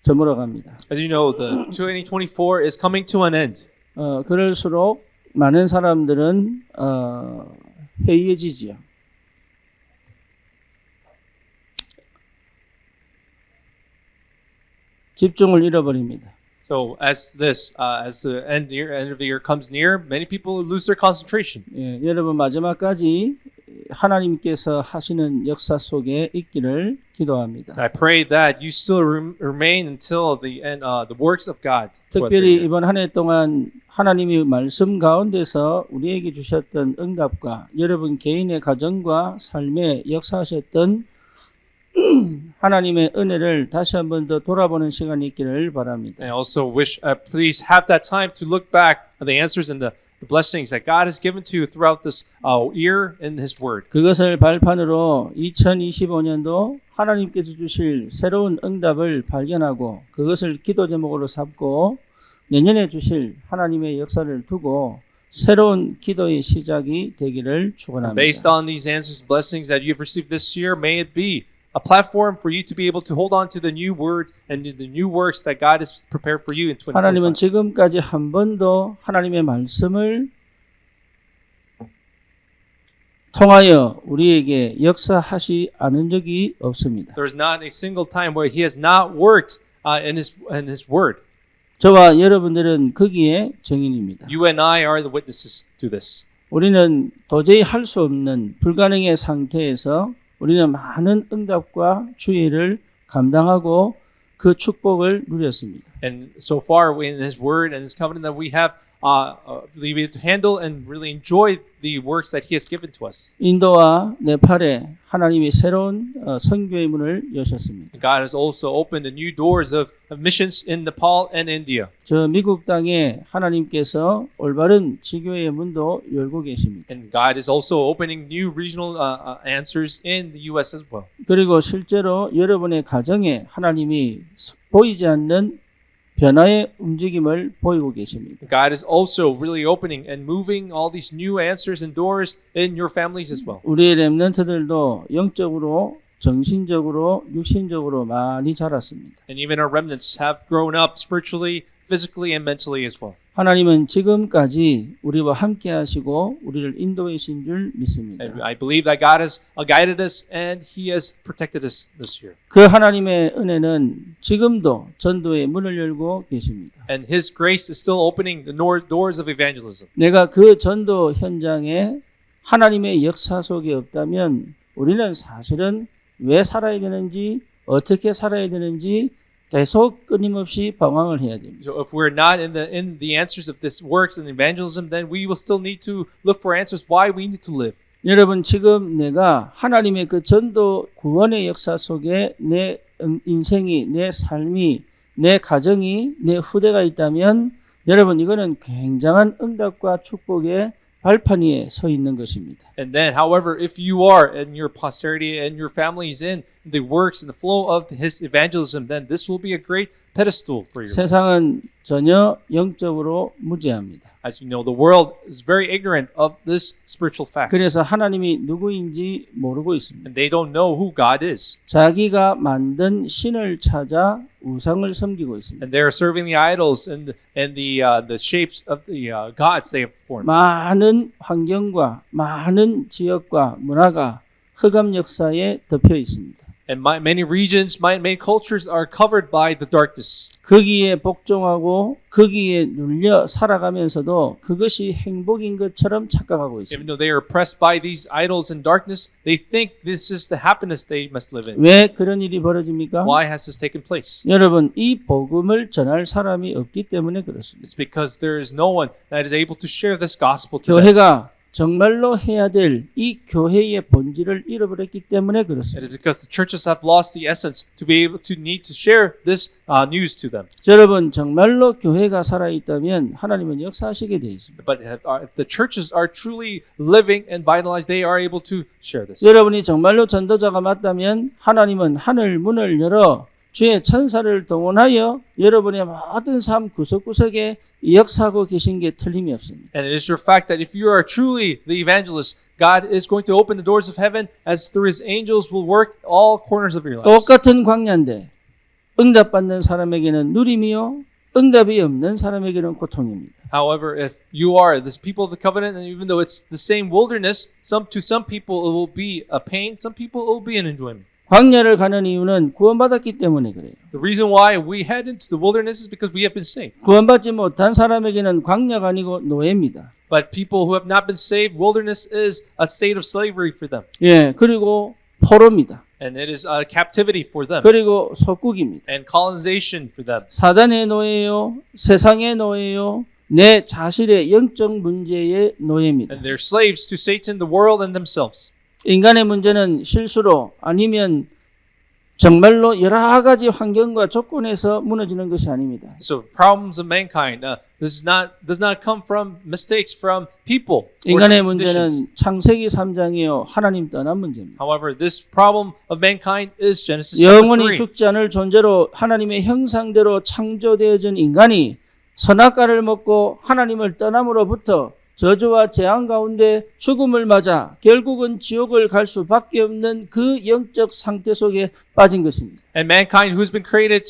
저물어 갑니다. As you know, the 2024 is coming to an end. 그럴수록 많은 사람들은 해이해지지요. 집중을 잃어버립니다. So as the end of the year comes near, many people lose their concentration. 예, 여러분 마지막까지 하나님께서 하시는 역사 속에 있기를 기도합니다. I pray that you still remain until the end, the works of God. 특별히 이번 한 해 동안 하나님이 말씀 가운데서 우리에게 주셨던 응답과 여러분 개인의 가정과 삶에 역사하셨던 하나님의 은혜를 다시 한 번 더 돌아보는 시간이 있기를 바랍니다. And I also wish, please have that time to look back at the answers and the blessings that God has given to you throughout this year in His Word. 그것을 발판으로 2025년도 하나님께서 주실 새로운 응답을 발견하고 그것을 기도 제목으로 삼고 내년에 주실 하나님의 역사를 두고 새로운 기도의 시작이 되기를 축원합니다. Based on these answers and blessings that you've received this year, may it be a platform for you to be able to hold on to the new word and the new works that God has prepared for you in 2025. 하나님은 지금까지 한 번도 하나님의 말씀을 통하여 우리에게 역사하시 않은 적이 없습니다. There is not a single time where He has not worked in His word. 저와 여러분들은 거기에 증인입니다. You and I are the witnesses to this. 우리는 도저히 할 수 없는 불가능의 상태에서 우리는 많은 응답과 주의를 감당하고 그 축복을 누렸습니다. And so far in His Word and His covenant that we have been able to handle and really enjoy the works that He has given to us. 인도와 네팔에 하나님이 새로운 선교의 문을 여셨습니다. God has also opened the new doors of missions in Nepal and India. 저 미국 땅에 하나님께서 올바른 지교의 문도 열고 계십니다. And God is also opening new regional answers in the U.S. as well. 그리고 실제로 여러분의 가정에 하나님이 보이지 않는 변화의 움직임을 보이고 계십니다. God is also really opening and moving all these new answers and doors in your families as well. 우리의 렘넌트들도 영적으로, 정신적으로, 육신적으로 많이 자랐습니다. And even our remnants have grown up spiritually, physically, and mentally as well. 하나님은 지금까지 우리와 함께 하시고 우리를 인도하신 줄 믿습니다. And I believe that God has guided us and He has protected us this year. 그 하나님의 은혜는 지금도 전도의 문을 열고 계십니다. And His grace is still opening the doors of evangelism. 내가 그 전도 현장에 하나님의 역사 속에 없다면 우리는 사실은 왜 살아야 되는지 어떻게 살아야 되는지 계속 끊임없이 방황을 해야 됩니다. So if we're not in the answers of this works and evangelism, then we will still need to look for answers why we need to live. 여러분 지금 내가 하나님의 그 전도 구원의 역사 속에 내 인생이, 내 삶이, 내 가정이, 내 후대가 있다면 여러분 이거는 굉장한 응답과 축복의 발판 위에 서 있는 것입니다. And then, however, if you are and your posterity and your family is in the works and the flow of His evangelism, then this will be a great pedestal for your life. 세상은 전혀 영적으로 무지합니다. As you know, the world is very ignorant of this spiritual fact. 그래서 하나님이 누구인지 모르고 있습니다. And they don't know who God is. 자기가 만든 신을 찾아 우상을 섬기고 있습니다. And they are serving the idols and the shapes of the gods they have formed. 많은 환경과 많은 지역과 문화가 흑암 역사에 덮여 있습니다. And many regions, many cultures are covered by the darkness. 거기에 복종하고 거기에 눌려 살아가면서도 그것이 행복인 것처럼 착각하고 있습니다. Even though they are oppressed by these idols and darkness, they think this is the happiness they must live in. 왜 그런 일이 벌어집니까? Why has this taken place? 여러분, 이 복음을 전할 사람이 없기 때문에 그렇습니다. It's because there is no one that is able to share this gospel to them. 교회가 정말로 해야 될 이 교회의 본질을 잃어버렸기 때문에 It 그렇습니다. is because the churches have lost the essence to be able to need to share this news to them. 여러분 정말로 교회가 살아있다면 하나님은 역사하시게 되어 있습니다. But if the churches are truly living and vitalized, they are able to share this. 여러분이 정말로 전도자가 맞다면 하나님은 하늘 문을 열어 주의 천사를 동원하여 여러분의 모든 삶 구석구석에 역사하고 계신 게 틀림이 없습니다. And it is your fact that if you are truly the evangelist, God is going to open the doors of heaven as through His angels will work all corners of your lives. 똑같은 광야인데 응답받는 사람에게는 누림이요 응답이 없는 사람에게는 고통입니다. However, if you are the people of the covenant, and even though it's the same wilderness, to some people it will be a pain, some people it will be an enjoyment. 광야를 가는 이유는 구원받았기 때문에 그래요. The reason why we head into the wilderness is because we have been saved. 구원받지 못한 사람에게는 광야가 아니고 노예입니다. But people who have not been saved, wilderness is a state of slavery for them. 예, 그리고 포로입니다. And it is a captivity for them. 그리고 속국입니다. And colonization for them. 사단의 노예요, 세상의 노예요, 내 자신의 영적 문제의 노예입니다. And they're slaves to Satan, the world, and themselves. 인간의 문제는 실수로 아니면 정말로 여러 가지 환경과 조건에서 무너지는 것이 아닙니다. So problems of mankind, this does not come from mistakes from people. or 인간의 conditions. 문제는 창세기 3장이요 하나님 떠난 문제입니다. However, this problem of mankind is Genesis chapter 영원히 3. 죽지 않을 존재로 하나님의 형상대로 창조되어진 인간이 선악과를 먹고 하나님을 떠남으로부터 저주와 재앙 가운데 죽음을 맞아 결국은 지옥을 갈 수밖에 없는 그 영적 상태 속에 빠진 것입니다. And mankind, who's been created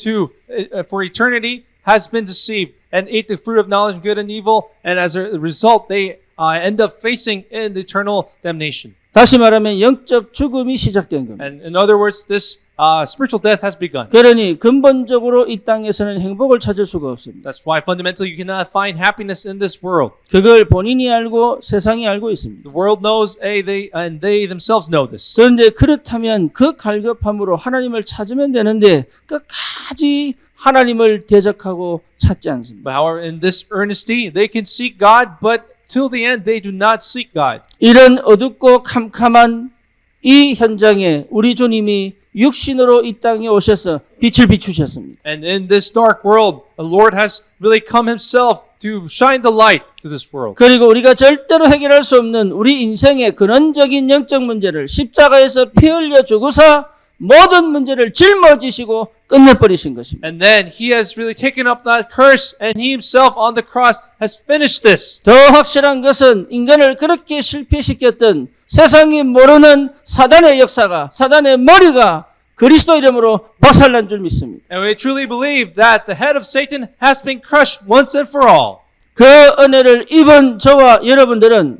for eternity, has been deceived and ate the fruit of knowledge of good and evil, and as a result, they end up facing in eternal damnation. 다시 말하면 영적 죽음이 시작된 겁니다. And in other words, this spiritual death has begun. 그러니 근본적으로 이 땅에서는 행복을 찾을 수가 없습니다. That's why fundamentally you cannot find happiness in this world. 그걸 본인이 알고 세상이 알고 있습니다. The world knows, they themselves know this. 그런데 그렇다면 그 갈급함으로 하나님을 찾으면 되는데 끝까지 하나님을 대적하고 찾지 않습니다. But however, in this earnesty, they can seek God, but till the end, they do not seek God. 이런 어둡고 캄캄한 이 현장에 우리 주님이 육신으로 이 땅에 오셔서 빛을 비추셨습니다. And in this dark world, the Lord has really come himself to shine the light to this world. 그리고 우리가 절대로 해결할 수 없는 우리 인생의 근원적인 영적 문제를 십자가에서 피 흘려 주고서 모든 문제를 짊어지시고 끝내버리신 것입니다. And then he has really taken up that curse, and he himself on the cross has finished this. 더 확실한 것은 인간을 그렇게 실패시켰던 세상이 모르는 사단의 역사가 사단의 머리가 그리스도 이름으로 박살난 줄 믿습니다. And we truly believe that the head of Satan has been crushed once and for all. 그 은혜를 입은 저와 여러분들은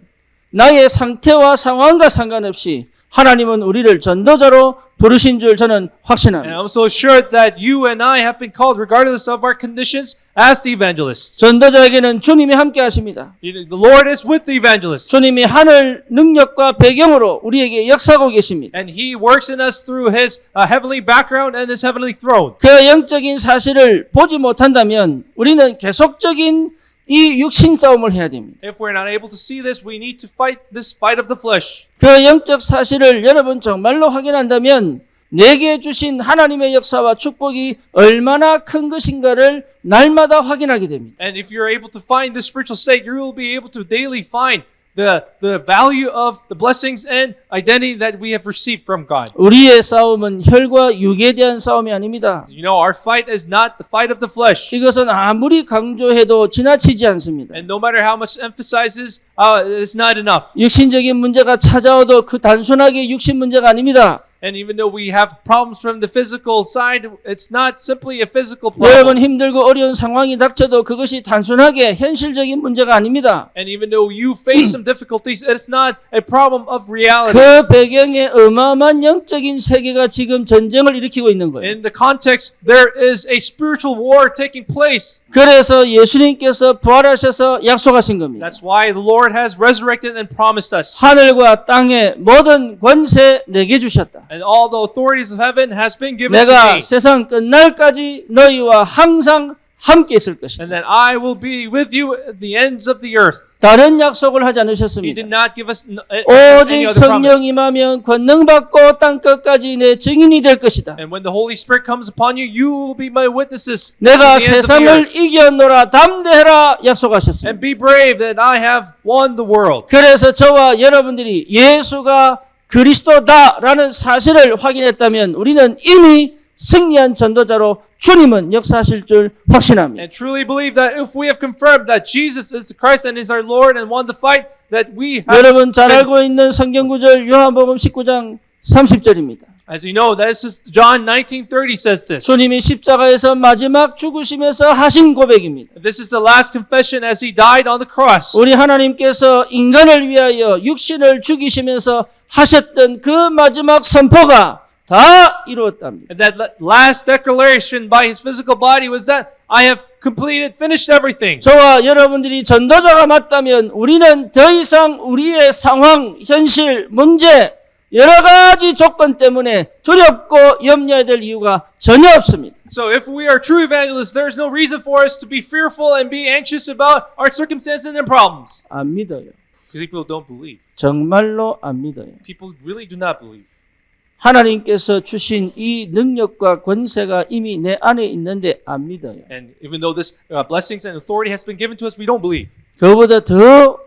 나의 상태와 상황과 상관없이 하나님은 우리를 전도자로 부르신 줄 저는 And 확신합니다. I'm so assured that you and I have been called, regardless of our conditions, as the evangelists. 전도자에게는 주님이 함께 하십니다. The Lord is with the evangelists. 주님이 하늘 능력과 배경으로 우리에게 역사하고 계십니다. And he works in us through his heavenly background and his heavenly throne. 그 영적인 사실을 보지 못한다면 우리는 계속적인 이 육신 싸움을 해야 됩니다. If we're not able to see this, we need to fight this fight of the flesh. 그 영적 사실을 여러분 정말로 확인한다면 내게 주신 하나님의 역사와 축복이 얼마나 큰 것인가를 날마다 확인하게 됩니다. And if you're able to find this spiritual state, you will be able to daily find the value of the blessings and identity that we have received from God. 우리의 싸움은 혈과 육에 대한 싸움이 아닙니다. You know, our fight is not the fight of the flesh. 이것은 아무리 강조해도 지나치지 않습니다. And no matter how much emphasizes, it's not enough. 육신적인 문제가 찾아와도 그 단순하게 육신 문제가 아닙니다. And even though we have problems from the physical side, it's not simply a physical 여러분 problem. 힘들고 어려운 상황이 닥쳐도 그것이 단순하게 현실적인 문제가 아닙니다. And even though you face some difficulties, it's not a problem of reality. 그 배경에 어마어마한 영적인 세계가 지금 전쟁을 일으키고 있는 거예요. In the context, there is a spiritual war taking place. 그래서 예수님께서 부활하셔서 약속하신 겁니다. That's why the Lord has resurrected and promised us. 하늘과 땅의 모든 권세 내게 주셨다. And all the authorities of heaven has been given to 내가 me. 세상 끝날까지 너희와 항상 함께 있을 것이다. And that I will be with you at the ends of the earth. 다른 약속을 하지 He 않으셨습니다. did not give us any 오직 other 성령 promise. 임하면 권능받고 땅끝까지 내 증인이 될 것이다. And when the Holy Spirit comes upon you, you will be my witnesses. to 내가 the ends of the 세상을 earth. 이겨노라 담대해라 약속하셨습니다. And be brave that I have won the world. 그래서 저와 여러분들이 예수가 그리스도다라는 사실을 확인했다면 우리는 이미 승리한 전도자로 주님은 역사하실 줄 확신합니다. And truly believe that if we have confirmed that Jesus is the Christ and is our Lord and won the fight, that we have 여러분 잘 알고 있는 성경 구절 요한복음 19장 30절입니다. As you know, this is John 19:30 says this. 주님이 십자가에서 마지막 죽으시면서 하신 고백입니다. This is the last confession as he died on the cross. 우리 하나님께서 인간을 위하여 육신을 죽이시면서 하셨던 그 마지막 선포가 다 이루었답니다. And that last declaration by his physical body was that I have completed, finished everything. 저와 여러분들이 전도자가 맞다면 우리는 더 이상 우리의 상황, 현실, 문제, 여러 가지 조건 때문에 두렵고 염려해야 될 이유가 전혀 없습니다. So if we are true evangelists, there is no reason for us to be fearful and be anxious about our circumstances and problems. 안 믿어요. People don't believe. 정말로 안 믿어요. People really do not believe. 하나님께서 주신 이 능력과 권세가 이미 내 안에 있는데 안 믿어요. And even though this blessings and authority has been given to us, we don't believe. 그보다 더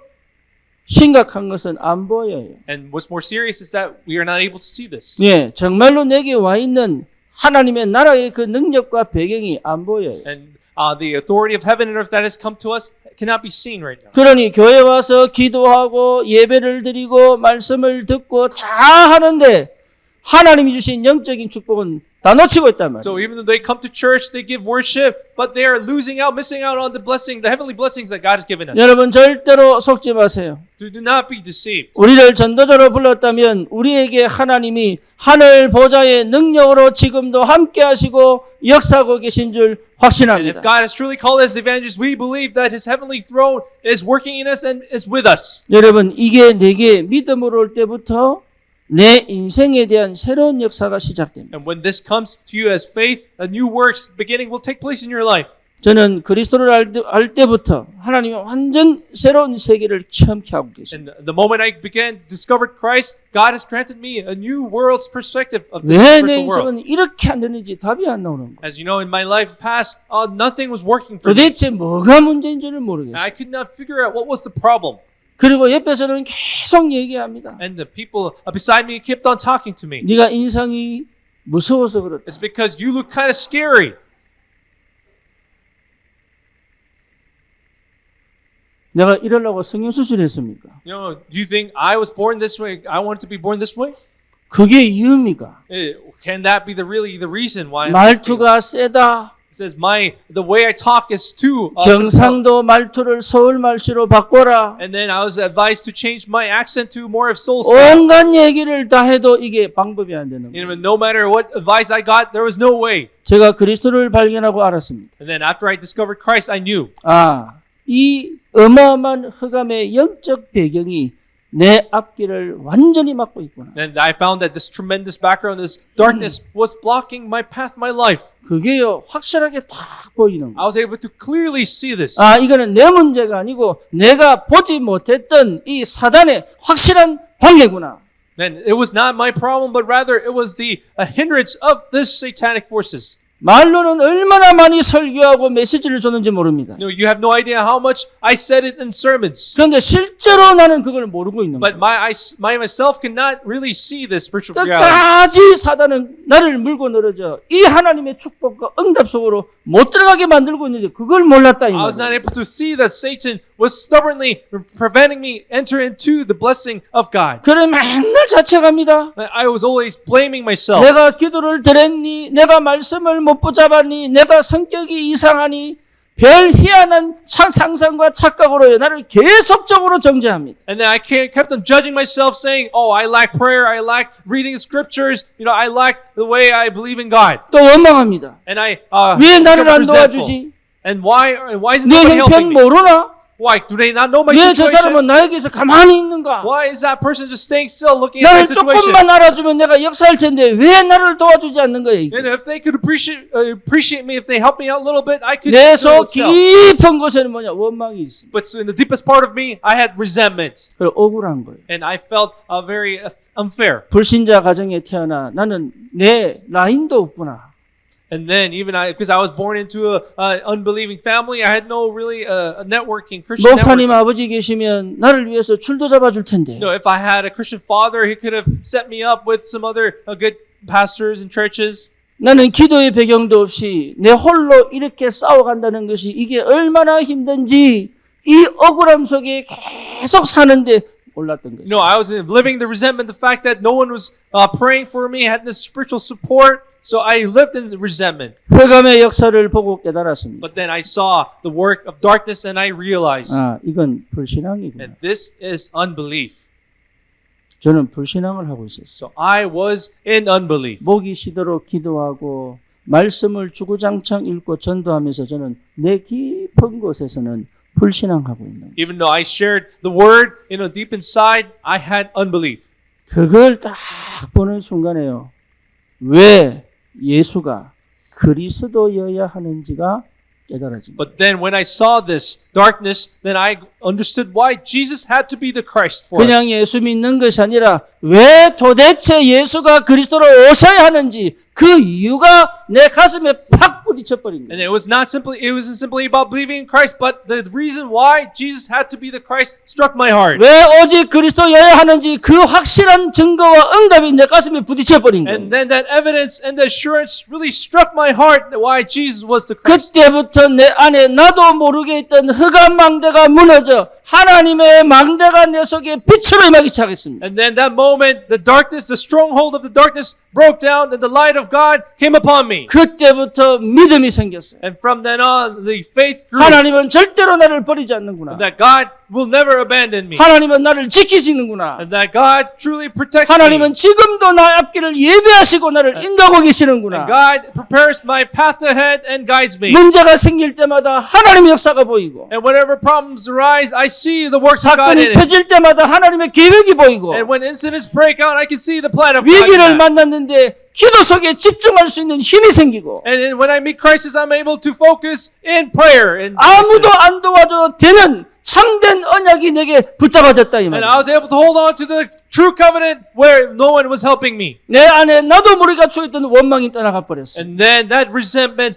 심각한 것은 안 보여요. And what's more serious is that we are not able to see this. 예, 정말로 내게 와 있는 하나님의 나라의 그 능력과 배경이 안 보여요. And the authority of heaven and earth that has come to us cannot be seen right now. 그러니 교회 와서 기도하고 예배를 드리고 말씀을 듣고 다 하는데 하나님이 주신 영적인 축복은 다 놓치고 있단 말이에요. So even though they come to church, they give worship, but they are losing out, missing out on the blessing, the heavenly blessings that God has given us. 여러분 절대로 속지 마세요. Do not be deceived. 우리를 전도자로 불렀다면 우리에게 하나님이 하늘 보좌의 능력으로 지금도 함께 하시고 역사하고 계신 줄 And if 확신합니다. God has truly called us evangelists, we believe that His heavenly throne is working in us and is with us. 여러분 이게 내게 믿음으로 올 때부터 내 인생에 대한 새로운 역사가 시작됩니다. And when this comes to you as faith, a new works beginning will take place in your life. 저는 그리스도를 알 때부터 하나님이 완전 새로운 세계를 체험케 하고 계십니다. And the moment I discovered Christ, God has granted me a new world's perspective of this 왜 내 spiritual world. 인생은 이렇게 안 되는지 답이 안 나오는 거예요. As you know, in my life past, nothing was working for me. 도대체 뭐가 문제인지를 모르겠어요. I could not figure out what was the problem. 그리고 옆에서는 계속 얘기합니다. And the people beside me kept on talking to me. 네가 인상이 무서워서 그렇다. It's because you look kind of scary. 내가 이러려고 성형수술했습니까? You know, do you think I was born this way? I wanted to be born this way? 그게 이유입니까? Can that be the reason why? 말투가 세다. It says the way I talk is too. 경상도 말투를 서울 말씨로 바꿔라. And then I was advised to change my accent to more of Seoul style. 온갖 얘기를 다 해도 이게 방법이 안 되는 거예요. No matter what advice I got, there was no way. 제가 그리스도를 발견하고 알았습니다. And then after I discovered Christ, I knew. 이 어마어마한 흑암의 영적 배경이 내 앞길을 완전히 막고 있구나. And I found that this tremendous background, this darkness, was blocking my path, my life. 그게요 확실하게 딱 보이는 I 거예요. was able to clearly see this. 이거는 내 문제가 아니고 내가 보지 못했던 이 사단의 확실한 관계구나. Then it was not my problem, but rather it was the hindrance of this satanic forces. 말로는 얼마나 많이 설교하고 메시지를 줬는지 모릅니다. You have no idea how much I said it in sermons. 그런데 실제로 나는 그걸 모르고 있는 But 거예요. myself cannot really see this spiritual reality. 끝까지 사단은 나를 물고 늘어져 이 하나님의 축복과 응답 속으로 못 들어가게 만들고 있는데 그걸 몰랐다 이 I was not 말이에요. able to see that Satan was stubbornly preventing me enter into the blessing of God. 그래 맨날 자책합니다. I was always blaming myself. 내가 기도를 드렸니? 내가 말씀을 못 붙잡았니? 내가 성격이 이상하니? 별 희한한 상상과 착각으로 나를 계속적으로 정죄합니다. And then I kept on judging myself, saying, "Oh, I lack prayer. I lack reading the scriptures. I lack the way I believe in God." 또 원망합니다. And I 왜 나를 become 안 resentful. 도와주지? And why isn't 내 nobody helping 형편 me? 모르나? Why do they not know my 왜 저 사람은 situation? 나에게서 가만히 있는가? Why is that person just staying still, looking at my 나를 situation? 조금만 알아주면 내가 역사할 텐데 왜 나를 도와주지 않는 거예요? 이게? And if they could appreciate me, if they help me out a little bit, I could 내 do 속 it. 깊은 곳에는 뭐냐? 원망이 있습니다. But in the deepest part of me, I had resentment, 그리고 억울한 거예요. and I felt very unfair. 불신자 가정에 태어나 나는 내 라인도 없구나. And then because I was born into a unbelieving family, I had no really a networking Christian 목사님 network. 아버지 계시면 나를 위해서 줄도 잡아줄 텐데. If I had a Christian father, he could have set me up with some other good pastors and churches. 나는 기도의 배경도 없이 내 홀로 이렇게 싸워간다는 것이 이게 얼마나 힘든지 이 억울함 속에 계속 사는데 올랐던 거죠. No, I was living the resentment, the fact that no one was praying for me, had this spiritual support. So I lived in the resentment. 흑암의 역사를 보고 깨달았습니다. But then I saw the work of darkness and I realized, 이건 불신앙이구나. and this is unbelief. 저는 불신앙을 하고 있었어요. So I was in unbelief. 목이 쉬도록 기도하고 말씀을 주구장창 읽고 전도하면서 저는 내 깊은 곳에서는 불신앙하고 있는 거예요. Even though I shared the word, deep inside, I had unbelief. 그걸 딱 보는 순간에요. 왜 예수가 그리스도여야 하는지가 깨달아집니다. But then when I saw this darkness, then I understood why Jesus had to be the Christ for 그냥 us. 예수 믿는 것이 아니라 왜 도대체 예수가 그리스도로 오셔야 하는지 그 이유가 내 가슴에 팍 부딪혀 버린 And 거예요. it wasn't simply about believing in Christ, but the reason why Jesus had to be the Christ struck my heart. 왜 오직 그리스도여야 하는지 그 확실한 증거와 응답이 내 가슴에 부딪혀 버린 거예요. And then that evidence and the assurance really struck my heart that why Jesus was the Christ. 그때부터 내 안에 나도 모르게 있던 흑암 망대가 무너져 하나님의 망대가 내 속에 빛으로 임하기 시작했습니다. And then that moment, the darkness, the stronghold of the darkness broke down and the light of God came upon me. 그때부터 믿음이 생겼어요. And from then on, the faith grew. 하나님은 절대로 나를 버리지 않는구나. That God will never abandon me. 하나님은 나를 지키시는구나. And that God truly protects me. 하나님은 지금도 나의 앞길을 예배하시고 나를 인도하고 계시는구나. And God prepares my path ahead and guides me. 문제가 생길 때마다 하나님의 역사가 보이고 And whenever problems arise, I see the works of God 사건이 in it. 터질 때마다 하나님의 계획이 보이고 And when incidents break out, I can see the plan of God in 위기를 that. 만났는데 기도 속에 집중할 수 있는 힘이 생기고 And then when I meet crisis, I'm able to focus in prayer. And 아무도 안 도와줘도 되는 참된 언약이 내게 붙잡아졌다 이 And I 말이야. was able to hold on to the true covenant where no one was helping me. 내 안에 나도 모르게 갖추어 있던 원망이 떠나가 버렸어. And then that resentment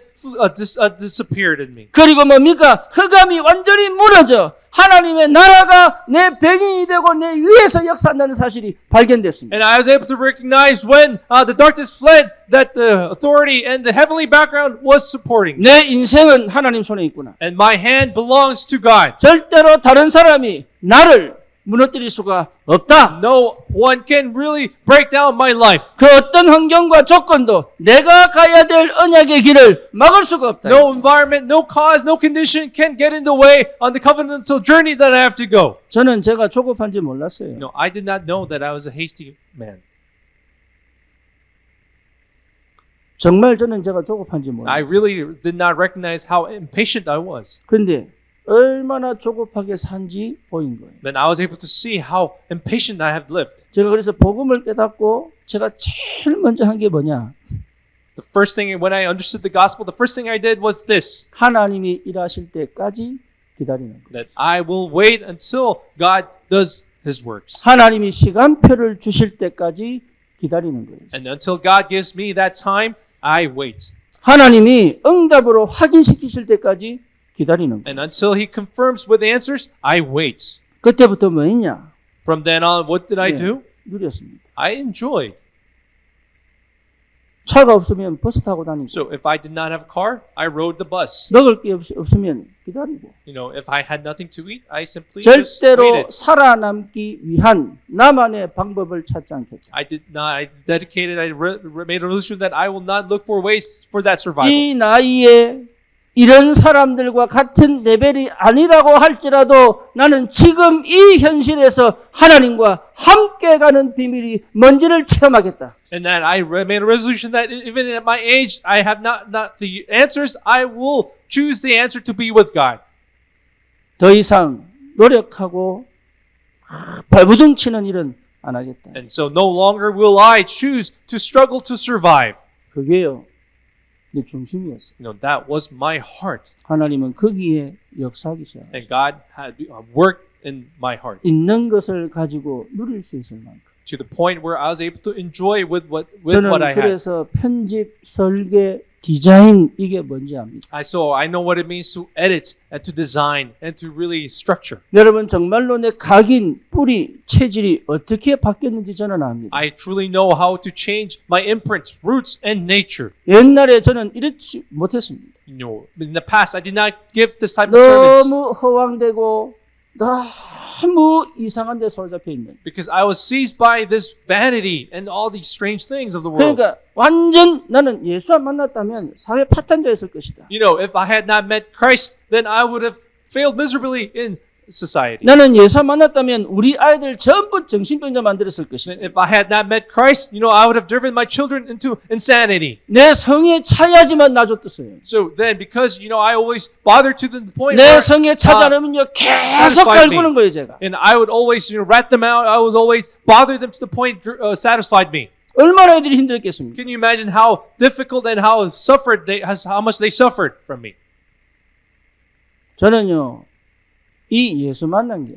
disappeared in me. 그리고 뭡니까? 흑암이 완전히 무너져 하나님의 나라가 내 병이 되고 내 위에서 역사한다는 사실이 발견됐습니다. And I was able to recognize when the darkness fled that the authority and the heavenly background was supporting me. 내 인생은 하나님 손에 있구나. And my hand belongs to God. 절대로 다른 사람이 나를 무너뜨릴 수가 없다. No one can really break down my life. 그 어떤 환경과 조건도 내가 가야 될 언약의 길을 막을 수가 없다. No environment, no cause, no condition can get in the way on the covenantal journey that I have to go. 저는 제가 조급한지 몰랐어요. No, I did not know that I was a hasty man. 정말 저는 제가 조급한지 I 몰랐어요. really did not recognize how impatient I was. 근데 얼마나 조급하게 산지 보인 거예요. Then I was able to see how impatient I have lived. 제가 그래서 복음을 깨닫고 제가 제일 먼저 한 게 뭐냐? The first thing, when I understood the gospel, the first thing I did was this, 하나님이 일하실 때까지 기다리는 거예요. that I will wait until God does His works. 하나님이 시간표를 주실 때까지 기다리는 거예요. And until God gives me that time, I wait. 하나님이 응답으로 확인시키실 때까지 기다리는 거예요. And until He confirms with answers, I wait. 그때부터 뭐 했냐? From then on, what did I 예, do? 누렸습니다. I enjoyed. 차가 없으면 버스 타고 다니고 So if I did not have a car, I rode the bus. 먹을 게 없으면 기다리고 If I had nothing to eat, I simply just 절대로 waited. 살아남기 위한 나만의 방법을 찾지 않겠다. I dedicated, made a resolution that I will not look for ways for that survival. 이 나이에 이런 사람들과 같은 레벨이 아니라고 할지라도 나는 지금 이 현실에서 하나님과 함께 가는 비밀이 뭔지를 체험하겠다. And that I made a resolution that even at my age, I have not the answers. I will choose the answer to be with God. 더 이상 노력하고 발부둥치는 일은 안 하겠다. And so no longer will I choose to struggle to survive. 그게요, 내 중심이었어요. That was my heart. 하나님은 거기에 역사하기 시작했어요. And God had worked in my heart 있는 것을 가지고 누릴 수 있을 만큼. to the point where I was able to enjoy with what 저는 I had. 그래서 편집, 설계, 디자인 이게 뭔지 압니다. So I know what it means to edit and to design and to really structure. 여러분 정말로 내 각인, 뿌리, 체질이 어떻게 바뀌었는지 저는 압니다. I truly know how to change my imprints, roots, and nature. 옛날에 저는 이렇지 못했습니다. In the past, I did not give this type of sermons. 너무 허황되고 너무 너무 이상한 데 사로잡혀 있는. because I was seized by this vanity and all these strange things of the world. 그러니까 완전 나는 예수 안 만났다면 사회 파탄자였을 것이다. You know, if I had not met Christ, then I would have failed miserably in society. 나는 예수 안 만났다면 우리 아이들 전부 정신병자 만들었을 것이다. If I had not met Christ, you know, I would have driven my children into insanity. 내 성에 차야지만 놔줬었어요. So then, because, you know, I always bothered to the point 내 where, 성에 차지 않으면요 계속 satisfied me. 갈구는 거예요 제가. and I would always, you know, rat them out. I was always bother them to the point satisfied me. 얼마나 애들이 힘들었겠습니까? Can you imagine how difficult and how how much they suffered from me? 저는요 이 예수 만난 게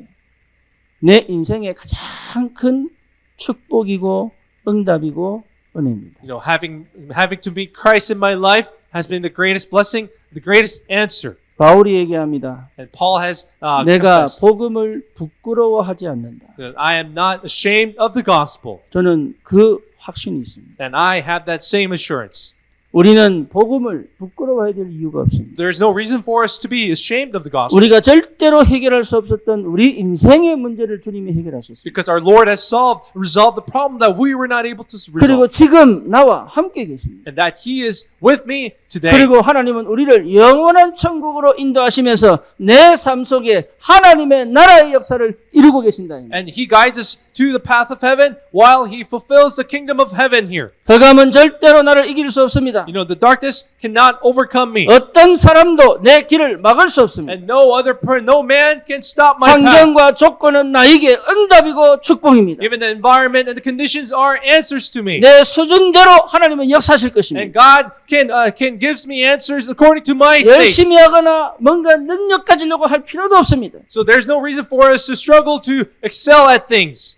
내 인생의 가장 큰 축복이고 응답이고 은혜입니다. You know, having to meet Christ in my life has been the greatest blessing, the greatest answer. 바울이 얘기합니다. And Paul has 내가 confessed 복음을 부끄러워하지 않는다. that I am not ashamed of the gospel, 저는 그 확신이 있습니다. and I have that same assurance. 우리는 복음을 부끄러워해야 될 이유가 없습니다. There is no reason for us to be ashamed of the gospel, 우리가 절대로 해결할 수 없었던 우리 인생의 문제를 주님이 해결하셨습니다. because our Lord has resolved the problem that we were not able to 그리고 resolve, 지금 나와 함께 계십니다. and that He is with me today. 그리고 하나님은 우리를 영원한 천국으로 인도하시면서 내 삶 속에 하나님의 나라의 역사를 이루고 계신다. And He guides us to the path of heaven while He fulfills the kingdom of heaven here. 흑암은 절대로 나를 이길 수 없습니다. You know, the darkness cannot overcome me, 어떤 사람도 내 길을 막을 수 없습니다. and no man can stop my path. 환경과 조건은 나에게 응답이고 축복입니다. Even the environment and the conditions are answers to me, 내 수준대로 하나님은 역사하실 and 것입니다. God can gives me answers according to my state. 열심히 하거나 뭔가 능력 가지려고 할 필요도 없습니다. So there's no reason for us to struggle to excel at things,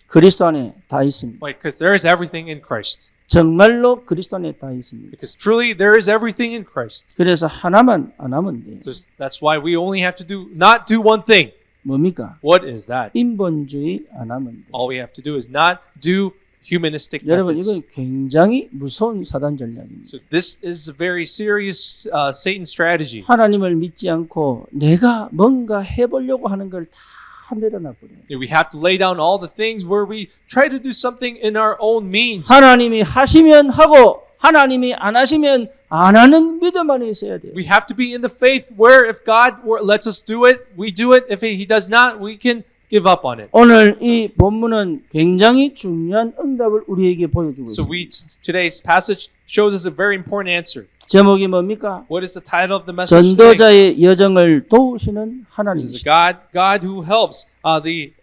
그리스도 안에 다 있습니다. because there is everything in Christ. 정말로 그리스도 안에 다 있습니다. Because truly there is everything in Christ. 그래서 하나만 안 하면 돼요. That's why we only have to not do one thing. 뭡니까? What is that? 인본주의 안 하면 돼요. All we have to do is not do humanistic 여러분 methods. 이건 굉장히 무서운 사단 전략입니다. So this is a very serious Satan strategy. 하나님을 믿지 않고 내가 뭔가 해보려고 하는 걸 다 내려놔버려요. We have to lay down all the things where we try to do something in our own means. 하나님이 하시면 하고 하나님이 안 하시면 안 하는 믿음 안에 있어야 돼요. We have to be in the faith where if God lets us do it, we do it. If He does not, we can give up on it. 오늘 이 본문은 굉장히 중요한 응답을 우리에게 보여주고 So 있습니다. today's passage shows us a very important answer. 제목이 뭡니까? What is the title of the message today? 전도자의 여정을 도우시는 It is 하나님이시다. God who helps the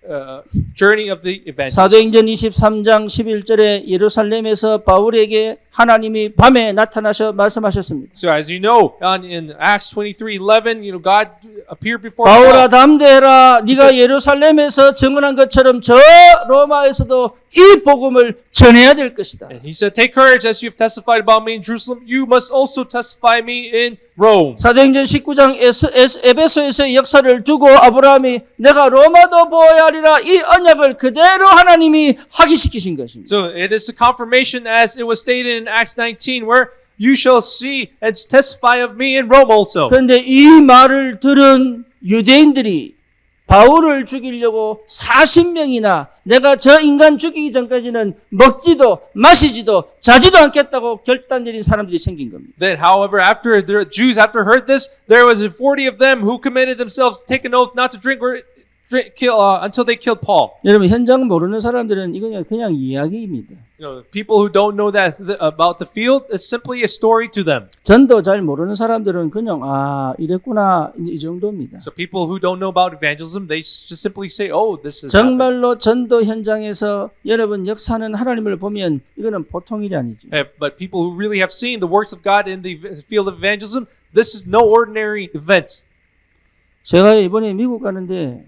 journey of the evangelist. 사도행전 23장 11절에 예루살렘에서 바울에게 하나님이 밤에 나타나셔 말씀하셨습니다. So as you know, in Acts 23:11, you know, God appeared before 바울아 Paul. 담대해라. 네가 예루살렘에서 증언한 것처럼 저 로마에서도 이 복음을 전해야 될 것이다. And he said, "Take courage, as you have testified about me in Jerusalem. You must also testify me in Rome." 사도행전 19장 에베소에서의 역사를 두고 아브라함이 내가 로마도 보아야 하리라 이 언약을 그대로 하나님이 확인시키신 것입니다. So it is a confirmation, as it was stated in Acts 19, where you shall see and testify of me in Rome also. 그런데 이 말을 들은 유대인들이 바울을 죽이려고 40명이나 내가 저 인간 죽이기 전까지는 먹지도 마시지도 자지도 않겠다고 결단 내린 사람들이 생긴 겁니다. Then, however, after the Jews heard this, there was 40 of them who committed themselves, take an oath not to drink or kill until they killed Paul. 여러분 현장 모르는 사람들은 이건 그냥 이야기입니다. You know, people who don't know that about the field, it's simply a story to them. 전도 잘 모르는 사람들은 그냥 이랬구나 이 정도입니다. So people who don't know about evangelism, they just simply say, "Oh, this is." 정말로 전도 현장에서 여러분 역사하는 하나님을 보면 이거는 보통 일이 아니죠. But people who really have seen the works of God in the field of evangelism, this is no ordinary event. 제가 이번에 미국 가는데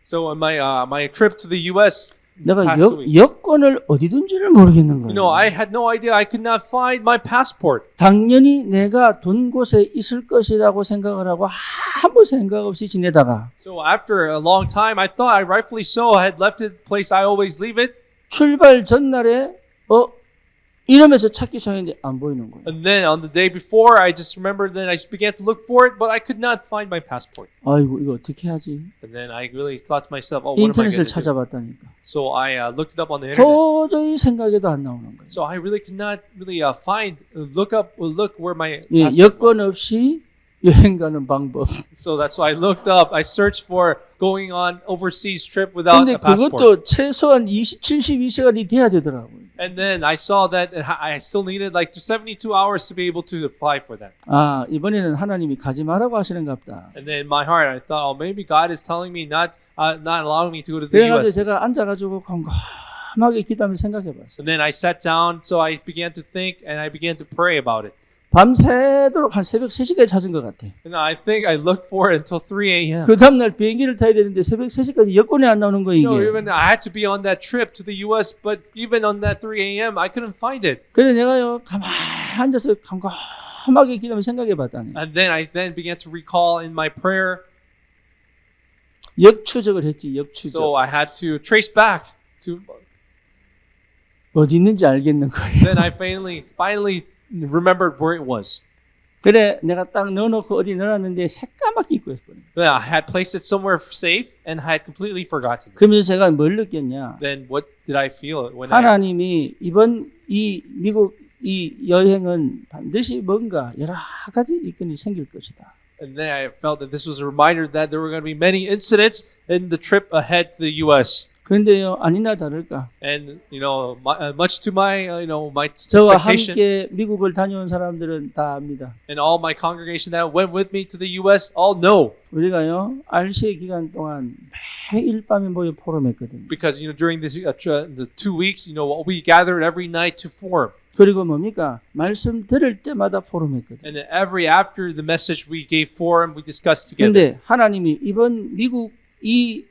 So on my trip to the U.S. 내가 past week, 여권을 어디 둔지를 모르겠는 you know, 거예요. I had no idea. I could not find my passport. 당연히 내가 둔 곳에 있을 것이라고 생각을 하고 아무 생각 없이 지내다가 So after a long time, I thought I rightfully so I had left it the place I always leave it. 출발 전날에 이러면서 찾기 시작했는데 안 보이는 거예요. And then on the day before, I just remembered that I began to look for it, but I could not find my passport. 아이고 이거 어떻게 하지? And then I really thought to myself, oh, what am I 인터넷을 going to do? 찾아봤다니까. So I looked it up on the internet. 도저히 생각에도 안 나오는 거예요. So I really could not really look where my 예, passport 여권 was. 없이 여행 가는 방법. So that's why I looked up. I searched for going on overseas trip without 근데 a passport. 그것도 최소한 72시간이 돼야 되더라고요. And then I saw that I still needed like 72 hours to be able to apply for that. 아, 이번에는 하나님이 가지 말라고 하시는가 보다. And then in my heart, I thought, oh, maybe God is telling me not allowing me to go to the 그래가지고 U.S. 제가 앉아가지고 곰곰하게 기도하며 생각해 봤어요. And then I sat down, so I began to think and I began to pray about it. 밤새도록 한 새벽 3시까지 찾은 것 같아. And I think I looked for it until 3 a.m. 그 다음날 비행기를 타야 되는데 새벽 3시까지 여권이 안 나오는 거예요, You know, 이게. even I had to be on that trip to the U.S., but even on that 3 a.m., I couldn't find it. 그래 내가요, 가만히 앉아서 곰곰하게 기도하며 생각해 봤다니. And then I began to recall in my prayer. 역추적을 했지, 역추적. So I had to trace back to. 어디 있는지 알겠는 거예요. Then I finally remembered where it was. 그래 내가 딱 넣어놓고 어디 넣어놨는데 새까맣게 잊고 있었거든요. But I had placed it somewhere safe and I had completely forgotten it. 그러면서 제가 뭘 느꼈냐. Then what did I feel when 하나님이 이번 이 미국 이 여행은 반드시 뭔가 여러 가지 일건이 생길 것이다. And then I felt that this was a reminder that there were going to be many incidents in the trip ahead to the U.S. 그런데요 아니나 다를까. And much to my my 저와 expectation, 함께 미국을 다녀온 사람들은 다 압니다. and all my congregation that went with me to the U.S. all know, 우리가요 RCA 기간 동안 매일 밤에 모여 포럼했거든요. because during this the 2 weeks, we gathered every night to forum. 그리고 뭡니까 말씀 들을 때마다 포럼했거든요. And then after the message we gave forum, we discussed together. 그런데 하나님이 이번 미국 이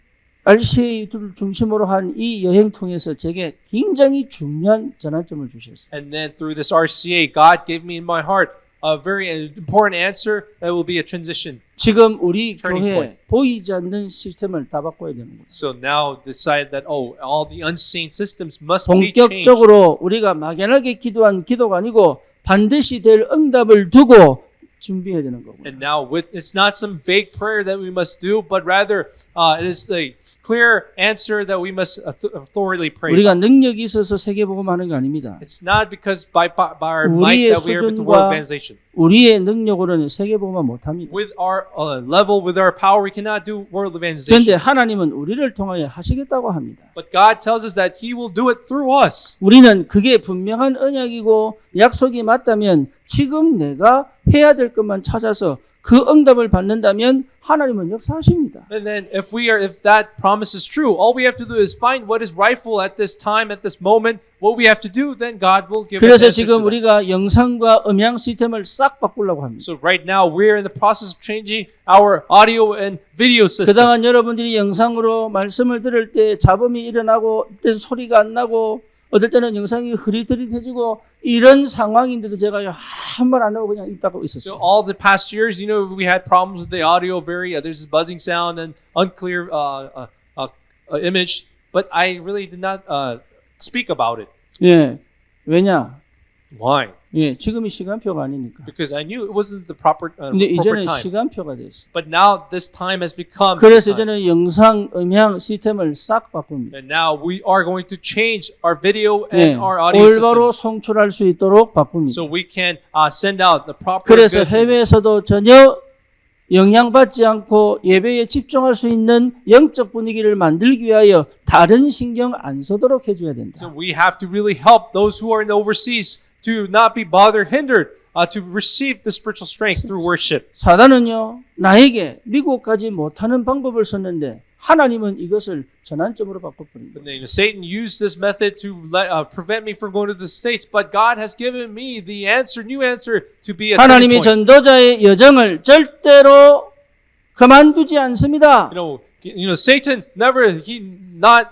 RCA를 중심으로 한 이 여행 통해서 제게 굉장히 중요한 전환점을 주셨어요. And then through this RCA, God gave me in my heart a very important answer that will be a transition. 지금 우리 Turning 교회 point. 보이지 않는 시스템을 다 바꿔야 되는 거예요. So now decide that all the unseen systems must be changed. 본격적으로 우리가 막연하게 기도한 기도가 아니고 반드시 될 응답을 두고 준비해야 되는 거고요. And now it's not some vague prayer that we must do, but rather it is the clear answer that we must authoritatively pray. 우리가 능력이 있어서 세계복음하는 게 아닙니다. It's not because by our might that we are able to world evangelization. 우리의 능력으로는 세계복음화 못합니다. With our level, with our power, we cannot do world 그런데 evangelization. 하나님은 우리를 통하여 하시겠다고 합니다. But God tells us that He will do it through us. 우리는 그게 분명한 언약이고 약속이 맞다면 지금 내가 해야 될 것만 찾아서 그 응답을 받는다면 하나님은 역사하십니다. And then if that promise is true, all we have to do is find what is rightful at this time, at this moment. What we have to do, then God will give us 그래서 answers to 지금 that. 우리가 영상과 음향 시스템을 싹 바꾸려고 합니다. So right now we're in the process of changing our audio and video system. 그동안 여러분들이 영상으로 말씀을 들을 때 잡음이 일어나고 어떤 소리가 안 나고 어떨 때는 영상이 흐릿흐릿해지고 이런 상황인데도 제가 한 번 안 하고 그냥 입 닫고 So 있었어요. all the past years, we had problems with the audio. There's this buzzing sound and unclear image. But I really did not speak about it. 예, 왜냐? Why? 예, 지금이 시간표가 아니니까. Because I knew it wasn't the proper 근데 이제는 time. 시간표가 됐어. But now this time has become. 그래서 the time. 저는 영상, 음향 시스템을 싹 바꿉니다. And now we are going to change our video 예, and our audio 올바로 systems, 송출할 수 있도록 바꿉니다. so we can send out the proper. 그래서 good image. 해외에서도 전혀 영향받지 않고 예배에 집중할 수 있는 영적 분위기를 만들기 위하여 다른 신경 안 써도록 해줘야 된다. So we have to really help those who are in the overseas to not be bothered, hindered, to receive the spiritual strength through worship. 사단은요, 나에게 미국까지 못하는 방법을 썼는데 하나님은 이것을 전환점으로 바꿔버립니다. But then Satan used this method to prevent me from going to the States, but God has given me the new answer to be a turning 하나님이 point. 전도자의 여정을 절대로 그만두지 않습니다. Satan never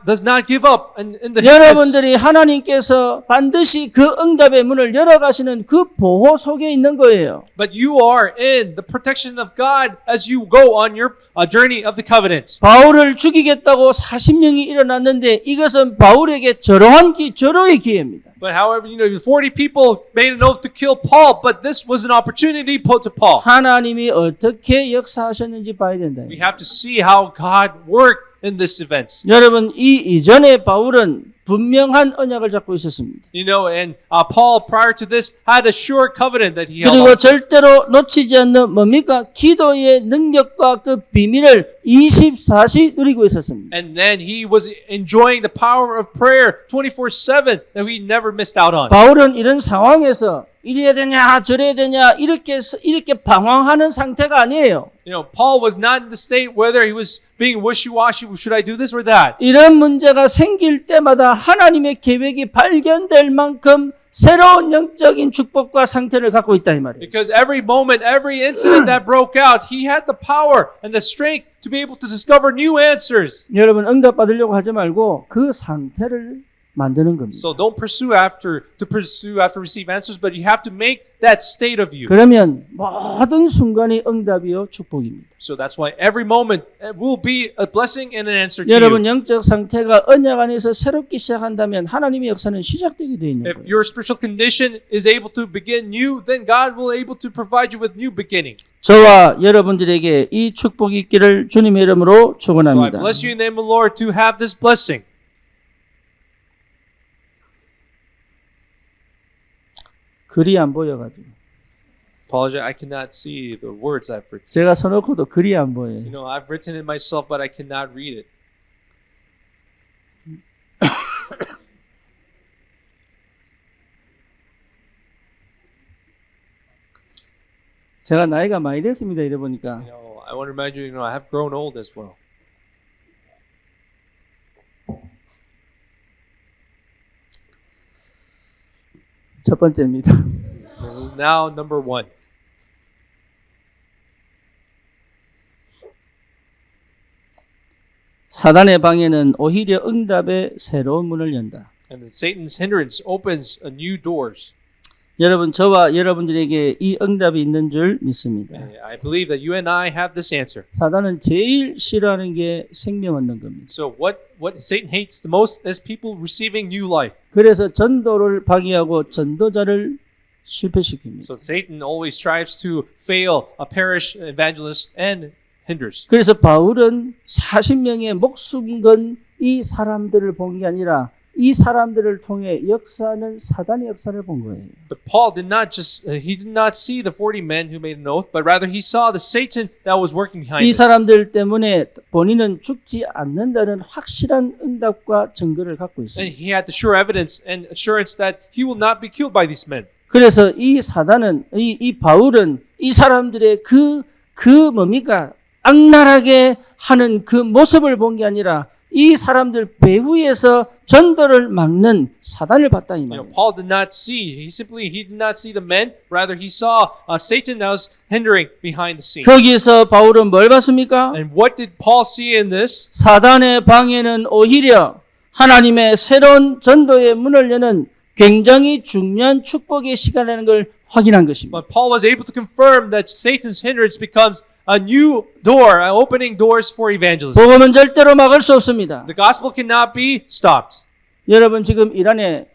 does not give up in the hits. 여러분들이 하나님께서 반드시 그 응답의 문을 열어가시는 그 보호 속에 있는 거예요. But you are in the protection of God as you go on your journey of the covenant. 바울을 죽이겠다고 40명이 일어났는데 이것은 바울에게 절호의 기회입니다. But however, 40 people made an oath to kill Paul, but this was an opportunity put to Paul. 하나님이 어떻게 역사하셨는지 봐야 된다. We have to see how God worked in this event. 여러분, 이 이전에 바울은 분명한 언약을 잡고 있었습니다. And Paul prior to this had a sure covenant that he held 그리고 on to. 절대로 놓치지 않는 뭡니까? 기도의 능력과 그 비밀을 24시 누리고 있었습니다. And then he was enjoying the power of prayer 24/7 that we never missed out on. 바울은 이런 상황에서 이래야 되냐 저래야 되냐 이렇게 방황하는 상태가 아니에요. Paul was not in the state whether he was being wishy-washy, should I do this or that? 이런 문제가 생길 때마다 하나님의 계획이 발견될 만큼 새로운 영적인 축복과 상태를 갖고 있다 이 말이에요. Because every moment, every incident that broke out, he had the power and the strength to be able to discover new answers. 여러분 응답 받으려고 하지 말고 그 상태를 만드는 겁니다. So don't pursue after receive answers, but you have to make that state of you. 그러면 모든 순간이 응답이요 축복입니다. So that's why every moment will be a blessing and an answer to 여러분 you. 영적 상태가 언약 안에서 새롭게 시작한다면 하나님의 역사는 시작되게 되어 있는 If 거예요. your spiritual condition is able to begin new, then God will able to provide you with new beginning. 저와 여러분들에게 이 축복이 있기를 주님의 이름으로 So I 축원합니다. bless you in the name of the Lord to have this blessing. 글이 안 보여가지고 Apologize, I cannot see the words I've written. 제가 써놓고도 글이 안 보여요. I've written it myself, but I cannot read it. 제가 나이가 많이 됐습니다. 이래 보니까 I want to remind you, I have grown old as well. 첫 번째입니다. This is now number 1. 사단의 방해는 오히려 응답의 새로운 문을 연다. And that Satan's hindrance opens a new doors. 여러분 저와 여러분들에게 이 응답이 있는 줄 믿습니다. I believe that you and I have this answer. 사단은 제일 싫어하는 게 생명 얻는 겁니다. So what Satan hates the most is people receiving new life. 그래서 전도를 방해하고 전도자를 실패시킵니다. So Satan always strives to fail a parish evangelist and hinders. 그래서 바울은 40명의 목숨 건 이 사람들을 본 게 아니라 이 사람들을 통해 역사하는 사단의 역사를 본 거예요. But Paul did not see the 40 men who made an oath, but rather he saw the Satan that was working behind 이 this. 사람들 때문에 본인은 죽지 않는다는 확실한 응답과 증거를 갖고 And 있습니다. he had the sure evidence and assurance that he will not be killed by these men. 그래서 이 사단은 이 바울은 이 사람들의 그 뭡니까? 악랄하게 하는 그 모습을 본 게 아니라 이 사람들 배후에서 전도를 막는 사단을 봤다 이 말이에요. Paul did not see. He did not see the men. Rather, he saw Satan that was hindering behind the scene. 거기에서 바울은 뭘 봤습니까? And what did Paul see in this? 사단의 방해는 오히려 하나님의 새로운 전도의 문을 여는 굉장히 중요한 축복의 시간이라는 걸 확인한 것입니다. But Paul was able to confirm that Satan's hindrance becomes a new door, opening doors for evangelism. 복음은 절대로 막을 수 없습니다. The gospel cannot be stopped. 여러분 지금 이란에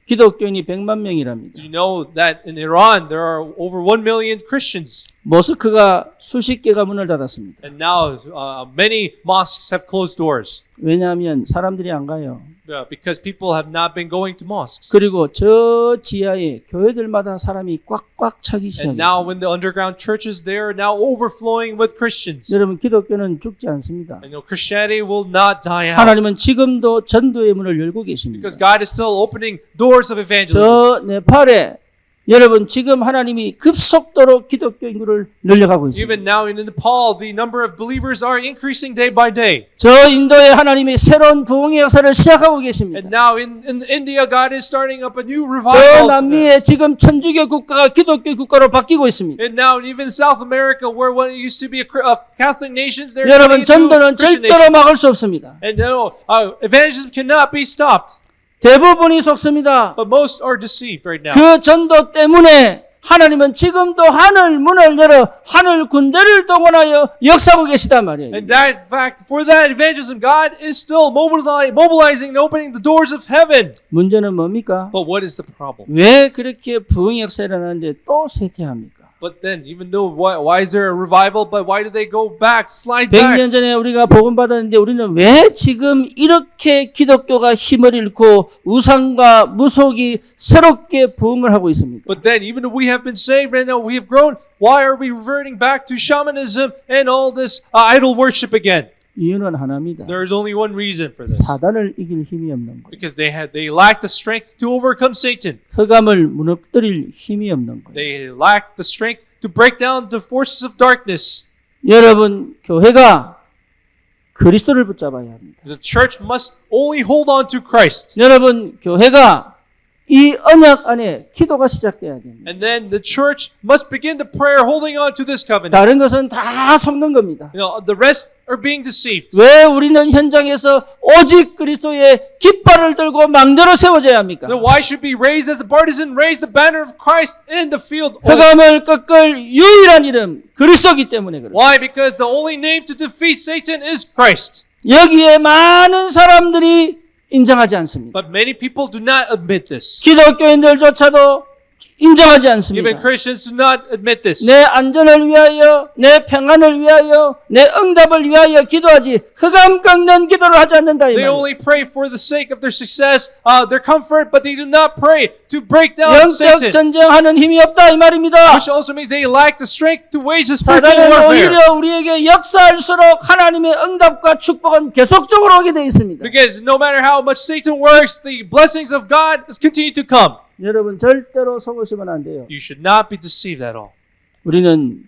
기독교인이 100만 명이랍니다. Do you know that in Iran there are over 1 million Christians? 모스크가 수십 개가 문을 닫았습니다. And now many mosques have closed doors 왜냐하면 사람들이 안 가요. because people have not been going to mosques. 그리고 저 지하에 교회들마다 사람이 꽉꽉 차기 And now 시작했어요. when the underground churches there are now overflowing with Christians. 여러분 기독교는 죽지 않습니다. And Christianity will not die out. 하나님은 지금도 전도의 문을 열고 계십니다. Because God is still opening doors of evangelism. 저 네팔에 여러분 지금 하나님이 급속도로 기독교 인구를 늘려가고 있습니다. Even now in Nepal, the number of believers are increasing day by day. 저 인도에 하나님이 새로운 부흥의 역사를 시작하고 계십니다. And now in India, God is starting up a new 저 revival. 남미에 지금 천주교 국가가 기독교 국가로 바뀌고 있습니다. And now even South America, where what it used to be a Catholic nations, they're 여러분 turning into 전도는 Christian 절대로 nations. 막을 수 없습니다. And no, evangelism cannot be stopped. 대부분이 속습니다. But most are deceived right now. 그 전도 때문에 하나님은 지금도 하늘 문을 열어 하늘 군대를 동원하여 역사하고 계시단 말이에요. And that fact, for that evangelism, God is still mobilizing and opening the doors of heaven. 문제는 뭡니까? But what is the problem? 왜 그렇게 부흥 역사가 일어나는데 또 쇠퇴합니까? But then, even though, why is there a revival, but why do they go back, slide back? 100년 전에 우리가 복음 받았는데 우리는 왜 지금 이렇게 기독교가 힘을 잃고 우상과 무속이 새롭게 부흥을 하고 있습니까? But then, even though we have been saved right now, we have grown, why are we reverting back to shamanism and all this idol worship again? 이유는 하나입니다. There is only one reason for this. 사단을 이길 힘이 없는 거예요. Because they lack the strength to overcome Satan. 흑암을 무너뜨릴 힘이 없는 거예요. They lack the strength to break down the forces of darkness. 여러분 교회가 그리스도를 붙잡아야 합니다. The church must only hold on to Christ. 여러분 교회가 이 언약 안에 기도가 시작돼야 됩니다. And then the church must begin the prayer holding on to this covenant. 다른 것은 다 속는 겁니다. You know, the rest are being deceived. 왜 우리는 현장에서 오직 그리스도의 깃발을 들고 망대로 세워져야 합니까? Then why should we raise as a partisan, raise the banner of Christ in the field? 흑암을 꺾을 유일한 이름 그리스도이기 때문에 그래요. Why? Because the only name to defeat Satan is Christ. 여기에 많은 사람들이 인정하지 않습니다. But many people do not admit this. 기독교인들조차도 인정하지 Even 않습니다. Christians do not admit this. 내 안전을 위하여, 내 평안을 위하여, 내 응답을 위하여 기도하지 흑암 꺾는 기도를 하지 않는다 이 They 말이에요. only pray for the sake of their success, their comfort, but they do not pray to break down 영적 Satan. 전쟁하는 힘이 없다 이 말입니다. Which also means they lack the strength to wage the spiritual 사단은 warfare. 오히려 우리에게 역사할수록 하나님의 응답과 축복은 계속적으로 오게 돼 있습니다. Because no matter how much Satan works, the blessings of God continue to come. 여러분 절대로 속으시면 안 돼요. You should not be deceived at all. 우리는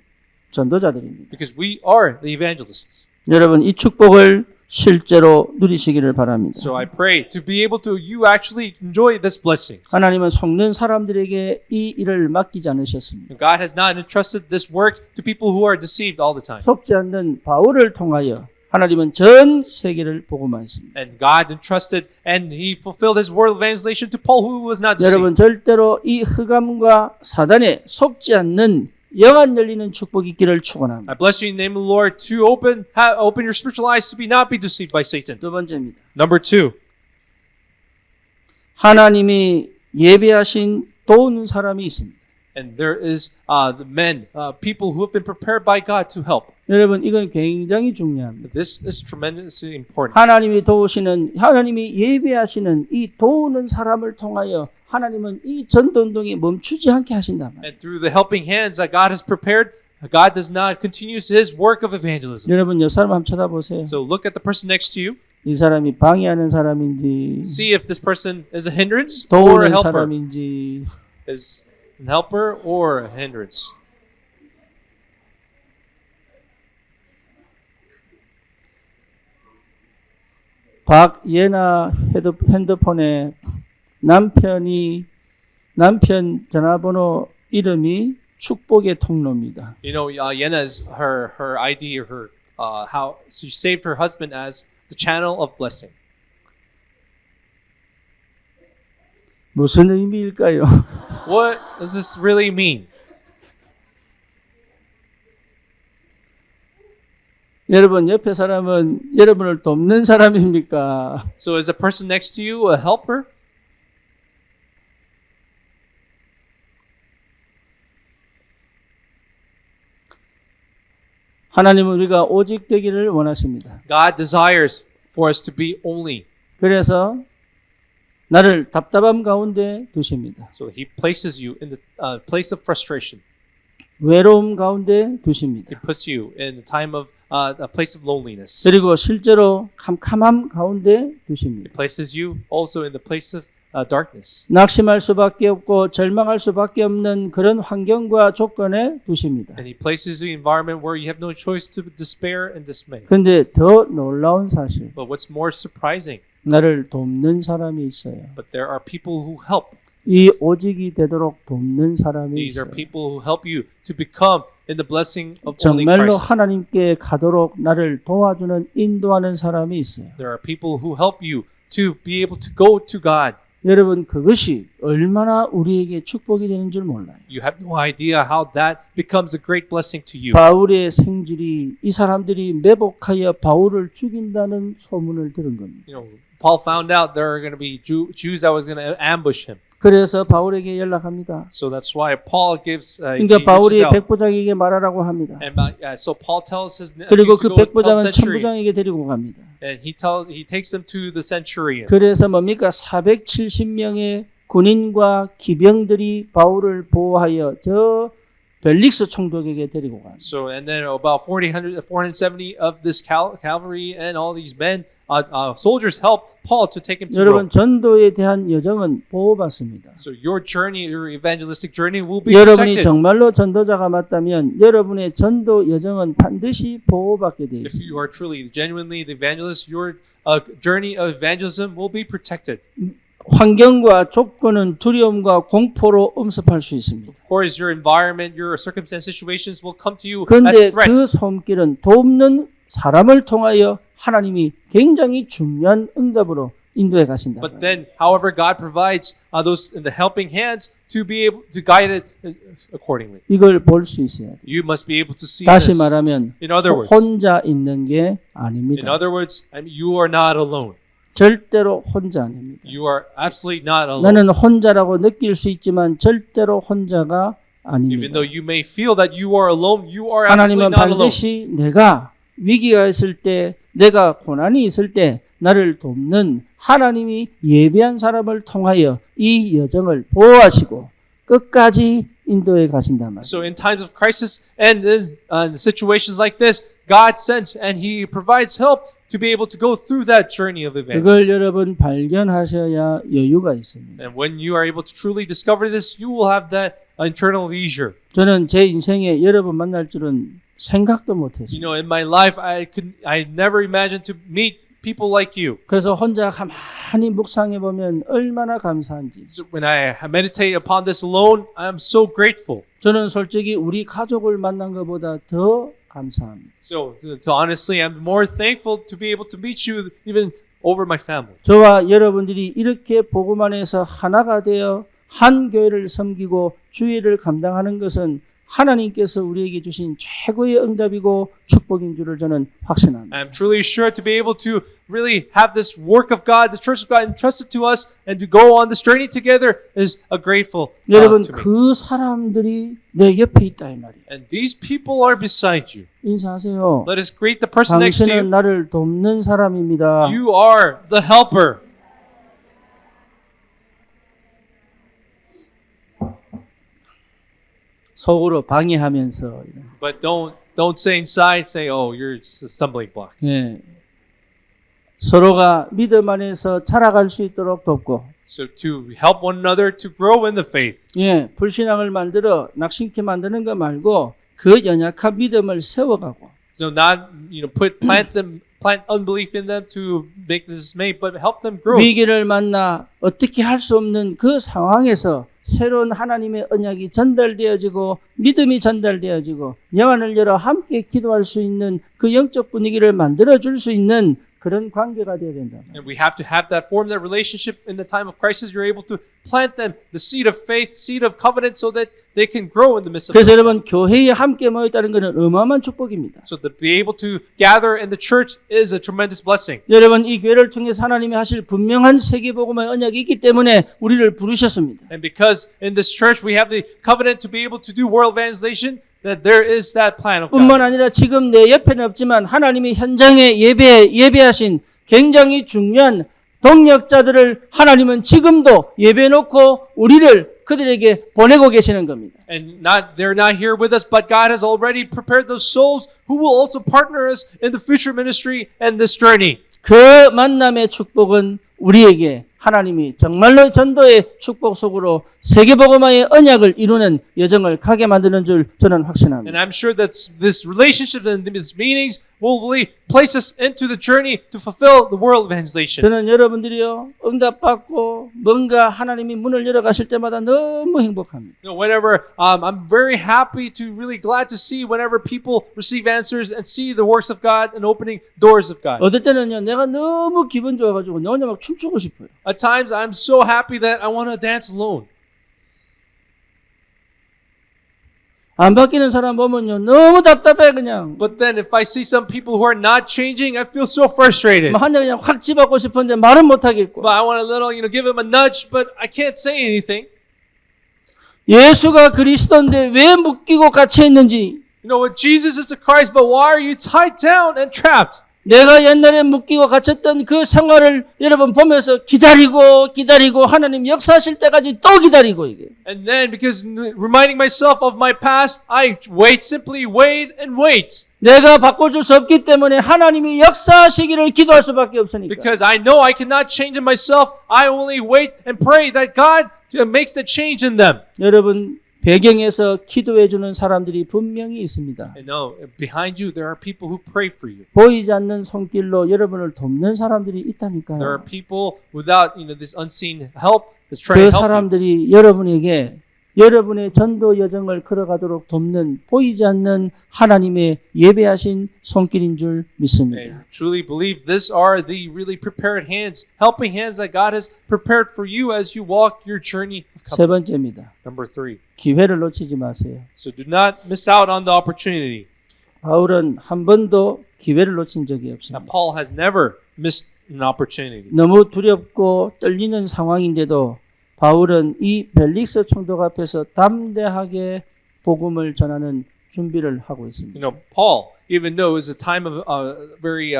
전도자들입니다. Because we are the evangelists. 여러분 이 축복을 실제로 누리시기를 바랍니다. So I pray to be able to, you actually enjoy this blessing. 하나님은 속는 사람들에게 이 일을 맡기지 않으셨습니다. God has not entrusted this work to people who are deceived all the time. 속지 않는 바울을 통하여 하나님은 전 세계를 복음하셨습니다. And God entrusted and He fulfilled His word of evangelization to Paul who was not 여러분 deceived. 절대로 이 흑암과 사단에 속지 않는 영안 열리는 축복이 있기를 축원합니다. I bless you in the name of the Lord to open your spiritual eyes to not be deceived by Satan. 두 번째입니다. Number 2, 하나님이 예배하신 도우는 사람이 있습니다. and there is the men, people who have been prepared by God to help. 여러분 이건 굉장히 중요합니다. This is tremendously important. 하나님이 예배하시는 이 도우는 사람을 통하여 하나님은 이 전도운동이 멈추지 않게 하신단 말이에요. And through the helping hands that God has prepared, God does not continue His work of evangelism. 여러분 옆 사람 한번 쳐다보세요. So look at the person next to you. 이 사람이 방해하는 사람인지 See if this person is a hindrance or a 도우는 helper. 사람인지 Is a helper or a hindrance. 박예나 핸드폰에 남편 전화번호 이름이 축복의 통로입니다. You know, Yena's her ID or her how she saved her husband as the channel of blessing. 무슨 의미일까요? What does this really mean? 여러분 옆에 사람은 여러분을 돕는 사람입니까? So is the person next to you a helper? 하나님은 우리가 오직 되기를 원하십니다. God desires for us to be only. 그래서 나를 답답함 가운데 두십니다. So He places you in the place of frustration. 외로움 가운데 두십니다. He puts you in the time of a place of loneliness. 그리고 실제로 캄캄함 가운데 He 두십니다. places you also in the place of darkness. 낙심할 수밖에 없고 절망할 수밖에 없는 그런 환경과 조건에 두십니다. And he places you in an environment where you have no choice to despair and dismay. 근데 더 놀라운 사실, But what's more surprising, 나를 돕는 사람이 있어요. but there are people who help. 이 오직이 되도록 돕는 사람이 These are 있어요. people who help you to become in the blessing of only 정말로 Christ. 하나님께 가도록 나를 도와주는 인도하는 사람이 있어요. There are people who help you to be able to go to God. 여러분, 그것이 얼마나 우리에게 축복이 되는 줄 몰라요. You have no idea how that becomes a great blessing to you. 바울의 생질이 이 사람들이 매복하여 바울을 죽인다는 소문을 들은 겁니다. You know, Paul found out there are going to be Jews that was going to ambush him. 그래서 바울에게 연락합니다. So that's why Paul gives. He 그러니까 reaches 바울이 out. 백부장에게 말하고 합니다. And so Paul tells his 그리고 nephew to 그 go tell 백부장은 centurion. 천부장에게 데리고 갑니다. And he takes them to the centurion. 그래서 뭡니까? 470명의 군인과 기병들이 바울을 보호하여 저 벨릭스 총독에게 데리고 갑니다. So and then about 470 of this cavalry and all these men, soldiers helped Paul to take him to 여러분, Rome. 전도에 대한 여정은 보호받습니다. So your journey, your evangelistic journey, will be 여러분이 protected. 정말로 전도자가 맞다면 여러분의 전도 여정은 반드시 보호받게 되어 If 있습니다. you are truly, genuinely the evangelist, your journey of evangelism will be protected. 환경과 조건은 두려움과 공포로 음습할 수 있습니다. Of course, your environment, your circumstance, situations will come to you 그런데 as 그 threats. 손길은 돕는 사람을 통하여 하나님이 굉장히 중요한 응답으로 인도해 가신다. But then, however, God provides those in the helping hands to be able to guide it accordingly. 이걸 볼 수 있어야 돼요. You must be able to see 다시 this. 말하면 In other words, 혼자 있는 게 In 아닙니다. other words, you are not alone. 절대로 혼자 아닙니다. You are absolutely not alone. 나는 혼자라고 느낄 수 있지만 절대로 혼자가 Even 아닙니다. though you may feel that you are alone, you are absolutely 하나님은 not alone. 반드시 내가 위기가 있을 때, 내가 고난이 있을 때 나를 돕는 하나님이 예비한 사람을 통하여 이 여정을 보호하시고 끝까지 인도해 가신단 말이에요. So in times of crisis and situations like this, God sends and He provides help to be able to go through that journey of evangelism. 그걸 여러분 발견하셔야 여유가 있습니다. And when you are able to truly discover this, you will have that internal leisure. 저는 제 인생에 여러분 만날 줄은 생각도 못했어요. You know, in my life, I never imagined to meet people like you. 그래서 혼자 가만히 묵상해 보면 얼마나 감사한지. So when I meditate upon this alone, I am so grateful. 저는 솔직히 우리 가족을 만난 것보다 더 감사합니다. So honestly, I'm more thankful to be able to meet you even over my family. 저와 여러분들이 이렇게 복음 안에서 하나가 되어 한 교회를 섬기고 주의를 감당하는 것은 하나님께서 우리에게 주신 최고의 응답이고 축복인 줄을 저는 확신합니다. I'm truly sure to be able to really have this work of God, the church of God entrusted to us, and to go on this journey together is a grateful 여러분, to me. 그 사람들이 내 옆에 있다 이 말이에요. And these people are beside you. 인사하세요. Let us greet the person next to 당신은 you. 나를 돕는 사람입니다. You are the helper. 속으로 방해하면서 But don't say inside, say, oh, you're just a stumbling block. 예. 서로가 믿음 안에서 자라갈 수 있도록 돕고 So to help one another to grow in the faith. 예, 불신앙을 만들어 낙심케 만드는 거 말고 그 연약한 믿음을 세워가고 So not, plant unbelief in them to make them dismayed, but help them grow. 위기를 만나 어떻게 할 수 없는 그 상황에서 새로운 하나님의 언약이 전달되어지고 믿음이 전달되어지고 영안을 열어 함께 기도할 수 있는 그 영적 분위기를 만들어줄 수 있는 그런 관계가 되어야 된다. And we have to have form that relationship in the time of crisis. You're able to plant them the seed of faith, seed of covenant, so that they can grow in the midst of 그래서 it. 여러분 교회에 함께 모였다는 것은 어마어마한 축복입니다. So to be able to gather in the church is a tremendous blessing. 여러분 이 교회를 통해서 하나님이 하실 분명한 세계복음의 언약이 있기 때문에 우리를 부르셨습니다. And because in this church we have the covenant to be able to do world evangelization, that there is that plan of 뿐만 God. 아니라 지금 내 옆에는 없지만 하나님이 현장에 예배하신 굉장히 중요한 동력자들을 하나님은 지금도 예배해놓고 우리를 그들에게 보내고 계시는 겁니다. And they're not here with us, but God has already prepared those souls who will also partner us in the future ministry and this journey. 그 만남의 축복은 우리에게 하나님이 정말로 전도의 축복 속으로 세계복음화의 언약을 이루는 여정을 가게 만드는 줄 저는 확신합니다. And I'm sure that this relationship and these meetings will really place us into the journey to fulfill the world evangelization. 저는 여러분들이요 응답받고 뭔가 하나님이 문을 열어가실 때마다 너무 행복합니다. You know, whenever I'm very happy to really glad to see whenever people receive answers and see the works of God and opening doors of God. 어떨 때는요 내가 너무 기분 좋아가지고 나 혼자 막 춤추고 싶어요. At times I'm so happy that I want to dance alone. 안 바뀌는 사람 보면요 너무 답답해 그냥. But then if I see some people who are not changing, I feel so frustrated. 한 대 그냥 확 집어고 싶은데 말은 못 하겠고. But I want a little, give them a nudge, but I can't say anything. 예수가 그리스도인데 왜 묶이고 갇혀 있는지. You know what? Jesus is the Christ, but why are you tied down and trapped? 내가 옛날에 묶이고 갇혔던 그 생활을 여러분 보면서 기다리고 하나님 역사하실 때까지 또 기다리고 이게. And then, because reminding myself of my past, I simply wait and wait. 내가 바꿔줄 수 없기 때문에 하나님이 역사하시기를 기도할 수밖에 없으니까. Because I know I cannot change in myself, I only wait and pray that God makes the change in them. 여러분 배경에서 기도해 주는 사람들이 분명히 있습니다. And no, behind you, there are people who pray for you. 보이지 않는 손길로 여러분을 돕는 사람들이 There are 있다니까요. people without, this unseen help that's 그 trying to help you. 사람들이 여러분에게 여러분의 전도 여정을 걸어가도록 돕는 보이지 않는 하나님의 예배하신 손길인 줄 I 믿습니다. truly believe these are the really prepared hands, helping hands that God has prepared for you as you walk your journey of 세 covenant. 번째입니다. Number 3. 기회를 놓치지 마세요. So do not miss out on the opportunity. 바울은 한 번도 기회를 놓친 적이 Now, 없습니다. Paul has never missed an opportunity. 너무 두렵고 떨리는 상황인데도 바울은 이 벨릭스 총독 앞에서 담대하게 복음을 전하는 준비를 하고 있습니다. Paul, even though it was a time of very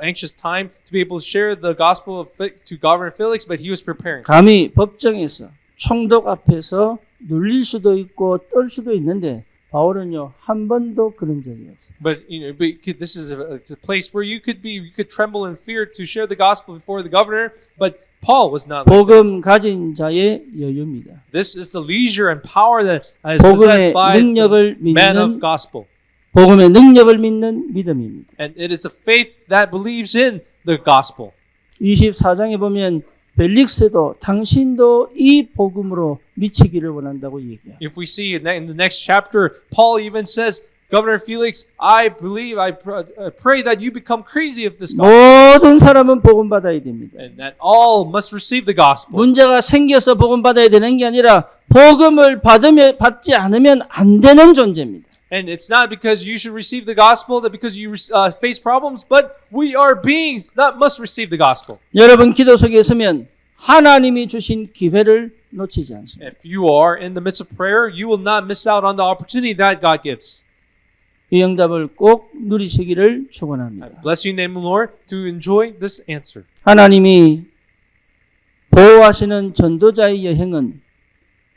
anxious time to be able to share the gospel to Governor Felix, but he was preparing. 감히 법정에서 총독 앞에서 눌릴 수도 있고 떨 수도 있는데 바울은요 한 번도 그런 적이 없어요. But this is a place where you could tremble in fear to share the gospel before the governor. But Paul was not like that. 복음 가진 자의 여유입니다. This is the leisure and power that is 복음의 possessed by 능력을 the man of 믿는 gospel, 복음의 능력을 믿는 믿음입니다. and it is the faith that believes in the gospel. 24장에 보면 벨릭스도 당신도 이 복음으로 미치기를 원한다고 얘기해요. If we see in the next chapter, Paul even says, Governor Felix, I pray that you become crazy of this gospel, 모든 사람은 복음 받아야 됩니다. and that all must receive the gospel. 문제가 생겨서 복음 받아야 되는 게 아니라 복음을 받지 않으면 안 되는 존재입니다. And it's not because you should receive the gospel, that because you face problems, but we are beings that must receive the gospel. 여러분 기도 속에 있으면 하나님이 주신 기회를 놓치지 않습니다. If you are in the midst of prayer, you will not miss out on the opportunity that God gives. 이 응답을 꼭 누리시기를 I 축원합니다. bless you in the name of the Lord to enjoy this answer. 하나님이 보호하시는 전도자의 여행은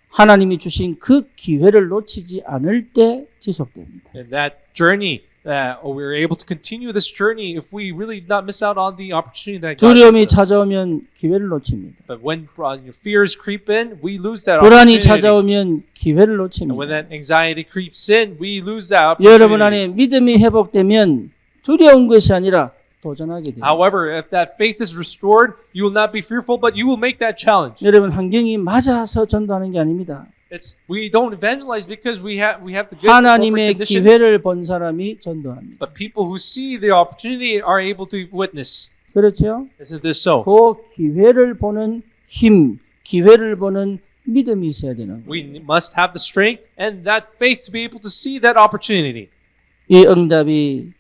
하나님이 주신 그 기회를 놓치지 않을 때 지속됩니다. And that journey, we're able to continue this journey if we really not miss out on the opportunity that God 두려움이 gives us. 찾아오면 기회를 놓칩니다. But when fears creep in, we lose that 불안이 opportunity. 찾아오면 기회를 And 놓칩니다. when that anxiety creeps in, we lose that 여러분 opportunity. 안에 믿음이 회복되면 두려운 것이 아니라 도전하게 됩니다. However, if that faith is restored, you will not be fearful, but you will make that challenge. 여러분 환경이 맞아서 전도하는 게 아닙니다. We don't evangelize because we have the good 하나님의 corporate conditions, 기회를 본 사람이 전도합니다. but people who see the opportunity are able to witness. 그렇죠? Isn't this so? 그 기회를 보는 힘, 기회를 보는 믿음이 있어야 되는 거예요. We must have the strength and that faith to be able to see that opportunity. 이 응답이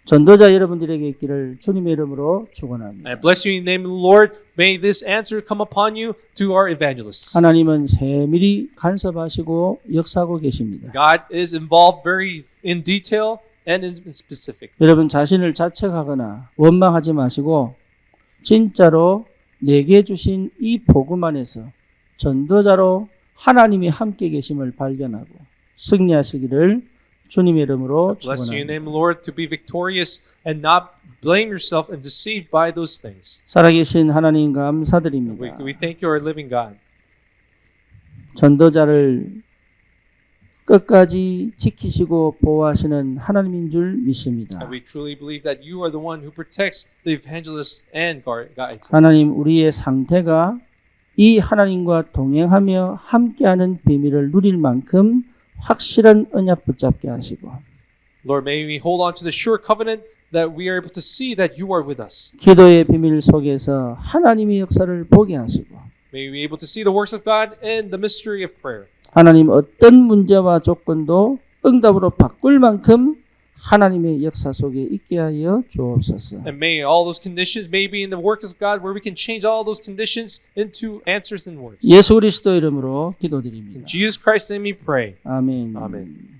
전도자 여러분들에게 있기를 주님의 이름으로 축원합니다. I bless you in the name of the Lord. May this answer come upon you to our evangelists. 하나님은 세밀히 간섭하시고 역사하고 계십니다. God is involved very in detail and in specific. 여러분 자신을 자책하거나 원망하지 마시고 진짜로 내게 주신 이 복음 안에서 전도자로 하나님이 함께 계심을 발견하고 승리하시기를 주님의 이름으로 Bless you in 축원합니다. the name, Lord, to be victorious and not blame yourself and deceived by those things. 살아계신 하나님 We 감사드립니다. thank you, our living God. 전도자를 끝까지 지키시고 보호하시는 하나님인 줄 믿습니다. And we truly believe that you are the one who protects the evangelists and guides. 하나님, 우리의 상태가 이 하나님과 동행하며 함께하는 비밀을 누릴 만큼 확실한 언약 붙잡게 하시고 Lord, may we hold on to the sure covenant that we are able to see that you are with us. 기도의 비밀 속에서 하나님의 역사를 보게 하시고 May we be able to see the works of God and the mystery of prayer. 하나님 어떤 문제와 조건도 응답으로 바꿀 만큼 하나님의 역사 속에 있게 하여 주옵소서. And may all those conditions may be in the works of God where we can change all those conditions into answers and works. 예수 그리스도 이름으로 기도드립니다. In Jesus Christ's name we pray. 아멘. Amen.